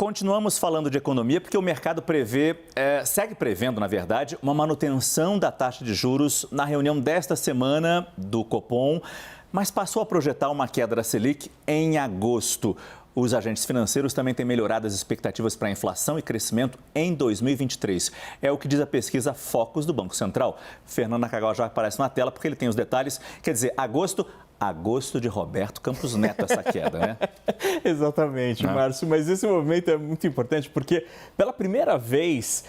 Continuamos falando de economia porque o mercado segue prevendo, na verdade, uma manutenção da taxa de juros na reunião desta semana do Copom, mas passou a projetar uma queda da Selic em agosto. Os agentes financeiros também têm melhorado as expectativas para a inflação e crescimento em 2023. É o que diz a pesquisa Focus do Banco Central. Fernando Nakagawa já aparece na tela porque ele tem os detalhes. Quer dizer, agosto de Roberto Campos Neto, essa queda, né? Exatamente, Márcio. Mas esse movimento é muito importante porque, pela primeira vez,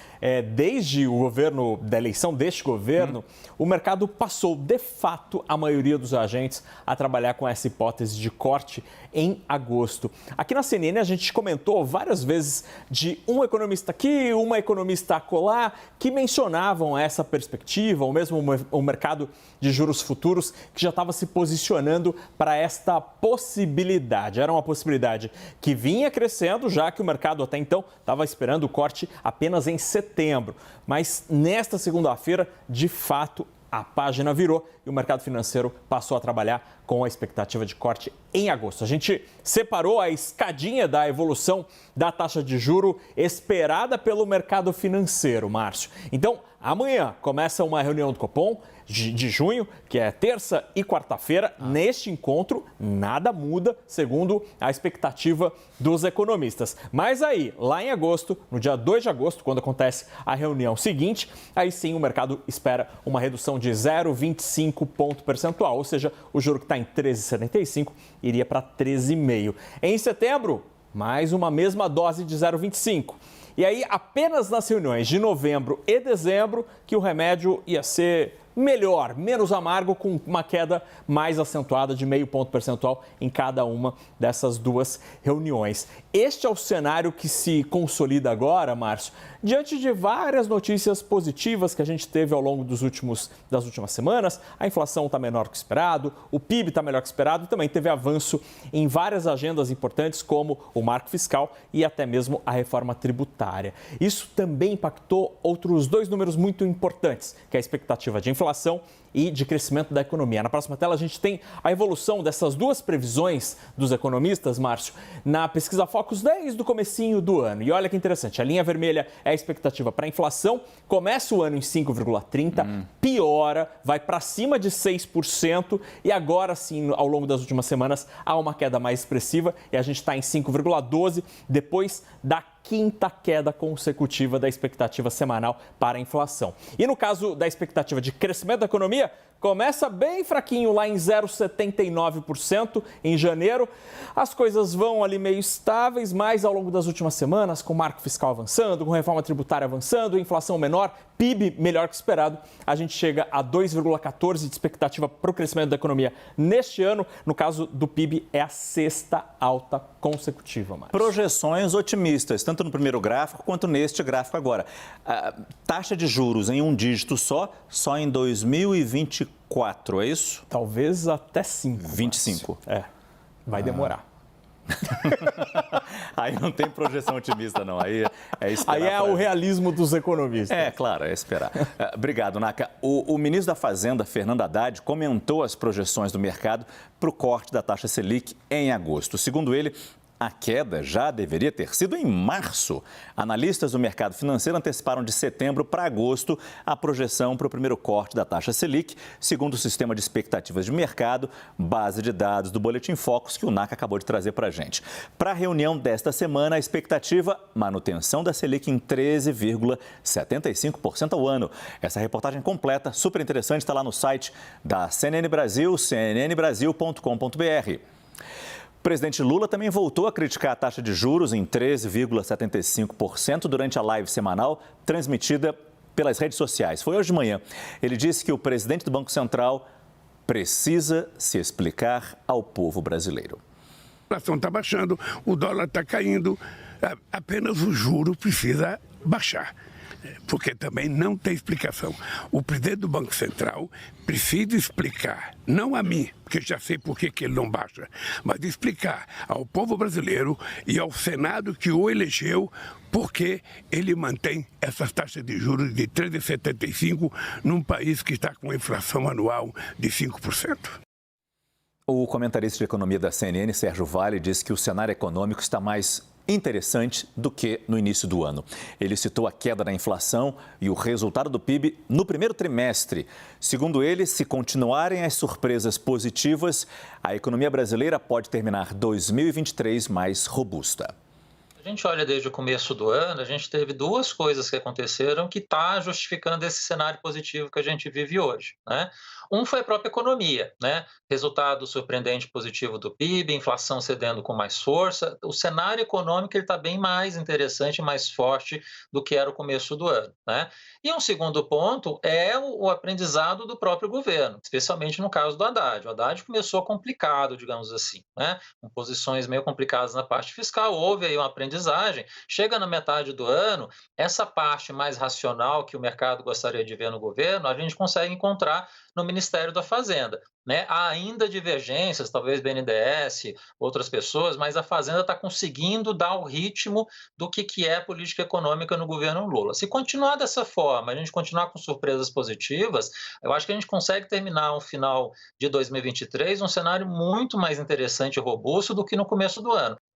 desde o governo, da eleição deste governo, o mercado passou, de fato, a maioria dos agentes a trabalhar com essa hipótese de corte em agosto. Aqui na CNN a gente comentou várias vezes de um economista aqui, uma economista acolá, que mencionavam essa perspectiva, ou mesmo o mercado de juros futuros, que já estava se posicionando para esta possibilidade. Era uma possibilidade que vinha crescendo, já que o mercado até então estava esperando o corte apenas em setembro. Mas nesta segunda-feira, de fato, a página virou e o mercado financeiro passou a trabalhar com a expectativa de corte em agosto. A gente separou a escadinha da evolução da taxa de juro esperada pelo mercado financeiro, Márcio. Então, amanhã começa uma reunião do Copom de junho, que é terça e quarta-feira. Neste encontro, nada muda, segundo a expectativa dos economistas. Mas aí, lá em agosto, no dia 2 de agosto, quando acontece a reunião seguinte, aí sim o mercado espera uma redução de 0,25 ponto percentual, ou seja, o juro que está em 13,75 iria para 13,5. Em setembro, mais uma mesma dose de 0,25. E aí, apenas nas reuniões de novembro e dezembro, que o remédio ia ser melhor, menos amargo, com uma queda mais acentuada de meio ponto percentual em cada uma dessas duas reuniões. Este é o cenário que se consolida agora, Márcio, diante de várias notícias positivas que a gente teve ao longo das últimas semanas. A inflação está menor que o esperado, o PIB está melhor que o esperado e também teve avanço em várias agendas importantes, como o marco fiscal e até mesmo a reforma tributária. Isso também impactou outros dois números muito importantes, que é a expectativa de inflação e de crescimento da economia. Na próxima tela a gente tem a evolução dessas duas previsões dos economistas, Márcio, na pesquisa Focus desde o comecinho do ano. E olha que interessante, a linha vermelha é a expectativa para a inflação, começa o ano em 5,30%, piora, vai para cima de 6% e agora sim, ao longo das últimas semanas, há uma queda mais expressiva e a gente está em 5,12% depois da quinta queda consecutiva da expectativa semanal para a inflação. E no caso da expectativa de crescimento da economia, começa bem fraquinho lá em 0,79% em janeiro. As coisas vão ali meio estáveis, mas ao longo das últimas semanas, com o marco fiscal avançando, com reforma tributária avançando, inflação menor, PIB melhor que esperado, a gente chega a 2,14% de expectativa para o crescimento da economia neste ano. No caso do PIB, é a sexta alta consecutiva, Márcio. Projeções otimistas, tanto no primeiro gráfico quanto neste gráfico agora. A taxa de juros em um dígito só em 2024, é isso? Talvez até 5. 25. Márcio. Vai demorar. Aí não tem projeção otimista, não. Aí é esperar. Aí é o realismo dos economistas. É, claro, é esperar. Obrigado, Naka. O ministro da Fazenda, Fernando Haddad, comentou as projeções do mercado para o corte da taxa Selic em agosto. Segundo ele, a queda já deveria ter sido em março. Analistas do mercado financeiro anteciparam de setembro para agosto a projeção para o primeiro corte da taxa Selic, segundo o sistema de expectativas de mercado, base de dados do Boletim Focus, que o NACA acabou de trazer para a gente. Para a reunião desta semana, a expectativa, manutenção da Selic em 13,75% ao ano. Essa reportagem completa, super interessante, está lá no site da CNN Brasil, cnnbrasil.com.br. O presidente Lula também voltou a criticar a taxa de juros em 13,75% durante a live semanal transmitida pelas redes sociais. Foi hoje de manhã. Ele disse que o presidente do Banco Central precisa se explicar ao povo brasileiro. A inflação está baixando, o dólar está caindo, apenas o juro precisa baixar. Porque também não tem explicação. O presidente do Banco Central precisa explicar, não a mim, porque já sei por que ele não baixa, mas explicar ao povo brasileiro e ao Senado que o elegeu por que ele mantém essas taxas de juros de 13,75 num país que está com inflação anual de 5%. O comentarista de economia da CNN, Sérgio Vale, disse que o cenário econômico está mais interessante do que no início do ano. Ele citou a queda da inflação e o resultado do PIB no primeiro trimestre. Segundo ele, se continuarem as surpresas positivas, a economia brasileira pode terminar 2023 mais robusta. A gente olha desde o começo do ano, a gente teve duas coisas que aconteceram que está justificando esse cenário positivo que a gente vive hoje, né? Um foi a própria economia, né? Resultado surpreendente positivo do PIB, inflação cedendo com mais força. O cenário econômico está bem mais interessante, mais forte do que era o começo do ano, né? E um segundo ponto é o aprendizado do próprio governo, especialmente no caso do Haddad. O Haddad começou complicado, digamos assim, né? Com posições meio complicadas na parte fiscal, houve aí uma aprendizagem. Chega na metade do ano, essa parte mais racional que o mercado gostaria de ver no governo, a gente consegue encontrar no Ministério da Fazenda, né? Há ainda divergências, talvez BNDES, outras pessoas, mas a Fazenda está conseguindo dar o ritmo do que é política econômica no governo Lula. Se continuar dessa forma, a gente continuar com surpresas positivas, eu acho que a gente consegue terminar um final de 2023 um cenário muito mais interessante e robusto do que no começo do ano.